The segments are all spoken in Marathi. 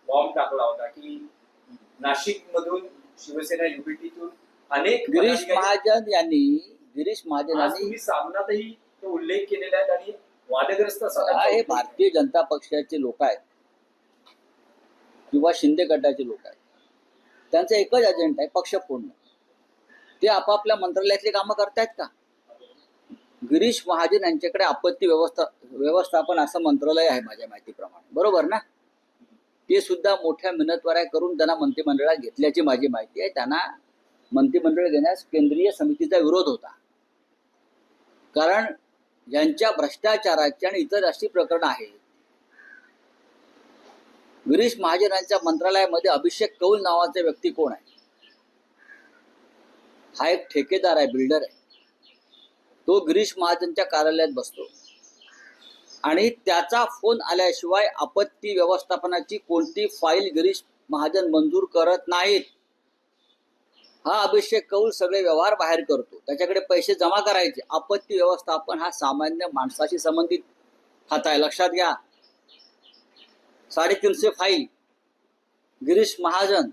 बॉम्ब टाकला होता की नाशिक मधून शिवसेना युनिटीतून अनेक गिरीश महाजन यांनी तुम्ही सामनातही तो उल्लेख केलेला आहे आणि वादग्रस्त हे भारतीय जनता पक्षाचे लोक आहेत किंवा शिंदे गटाचे लोक आहेत, त्यांचा एकच एजेंडा आहे पक्ष फोडणं. ते आपापल्या मंत्रालयातली कामं करतायत का? गिरीश महाजन यांच्याकडे आपत्ती व्यवस्थापन असं मंत्रालय आहे माझ्या माहितीप्रमाणे, बरोबर ना? ते सुद्धा मोठ्या मिनतवाऱ्या करून त्यांना मंत्रिमंडळात घेतल्याची माझी माहिती आहे. त्यांना मंत्रिमंडळ घेण्यास केंद्रीय समितीचा विरोध होता, कारण यांच्या भ्रष्टाचाराची आणि इतर अशी प्रकरणं आहेत. गिरीश महाजन यांच्या मंत्रालयामध्ये अभिषेक कौल नावाचा व्यक्ती कोण आहे? हा एक ठेकेदार आहे, बिल्डर आहे. तो गिरीश महाजनच्या कार्यालयात बसतो आणि त्याचा फोन आल्याशिवाय आपत्ती व्यवस्थापनाची कोणती फाईल गिरीश महाजन मंजूर करत नाहीत. हा अभिषेक कौल सगळे व्यवहार बाहेर करतो, त्याच्याकडे पैसे जमा करायचे. आपत्ती व्यवस्थापन हा सामान्य माणसाशी संबंधित खातं आहे, लक्षात घ्या. 350 फाईल गिरीश महाजन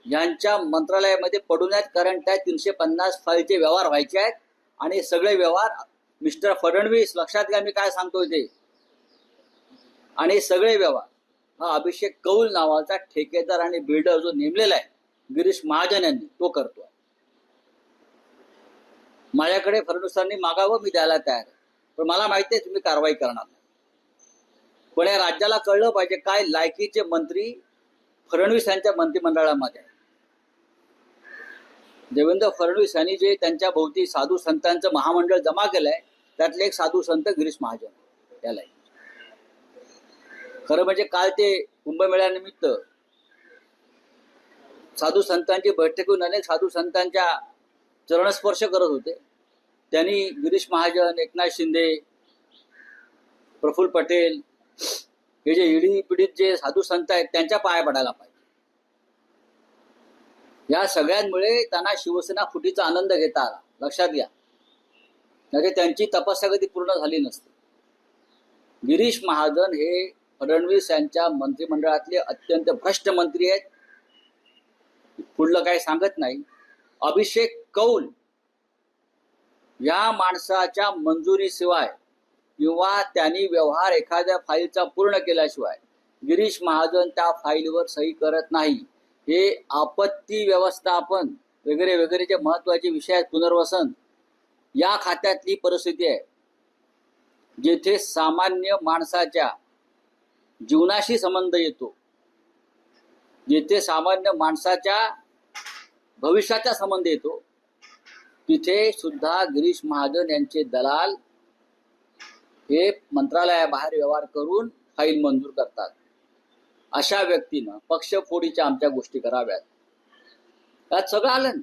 यांच्या मंत्रालयामध्ये पडून आहेत, कारण त्या 350 फाईलचे व्यवहार व्हायचे आहेत आणि सगळे व्यवहार मिस्टर फडणवीस, लक्षात घ्या मी काय सांगतोय ते, आणि सगळे व्यवहार हा अभिषेक कौल नावाचा ठेकेदार आणि बिल्डर जो नेमलेला आहे गिरीश महाजन यांनी, तो करतो. माझ्याकडे फडणवीसांनी मागावं, मी द्यायला तयार आहे, पण मला माहिती आहे तुम्ही कारवाई करणार नाही. पण या राज्याला कळलं पाहिजे काय लायकीचे मंत्री फडणवीस यांच्या मंत्रिमंडळामध्ये. देवेंद्र फडणवीस यांनी जे त्यांच्या भोवती साधू संतांचं महामंडळ जमा केलंय, त्यातले एक साधू संत गिरीश महाजन. त्याला खरं म्हणजे काल ते कुंभमेळ्यानिमित्त साधू संतांची बैठक घेऊन अनेक साधू संतांच्या चरणस्पर्श करत होते. त्यांनी गिरीश महाजन, एकनाथ शिंदे, प्रफुल्ल पटेल हे जे ईडी पीडित जे साधू संत आहेत त्यांच्या पाया पडायला पाहिजे. या सगळ्यांमुळे त्यांना शिवसेना फुटीचा आनंद घेता आला, लक्षात घ्या. म्हणजे त्यांची तपस्या कधी पूर्ण झाली नसते. गिरीश महाजन हे फडणवीस यांच्या मंत्रिमंडळातले अत्यंत भ्रष्ट मंत्री आहेत. पुढलं काही सांगत नाही. अभिषेक कौल या माणसाच्या मंजुरीशिवाय किंवा त्यांनी व्यवहार एखाद्या फाईलचा पूर्ण केल्याशिवाय गिरीश महाजन त्या फाईलवर सही करत नाही. हे आपत्ती व्यवस्थापन वगैरे वगैरे जे महत्वाचे विषय आहेत, पुनर्वसन, या खात्यातली परिस्थिती आहे, जेथे सामान्य माणसाच्या जीवनाशी संबंध येतो, जिथे सामान्य माणसाच्या भविष्याचा संबंध येतो, तिथे सुद्धा गिरीश महाजन यांचे दलाल हे मंत्रालयाबाहेर व्यवहार करून फाईल मंजूर करतात. अशा व्यक्तीनं पक्षफोडीच्या आमच्या गोष्टी कराव्यात. त्यात सगळं आलं ना.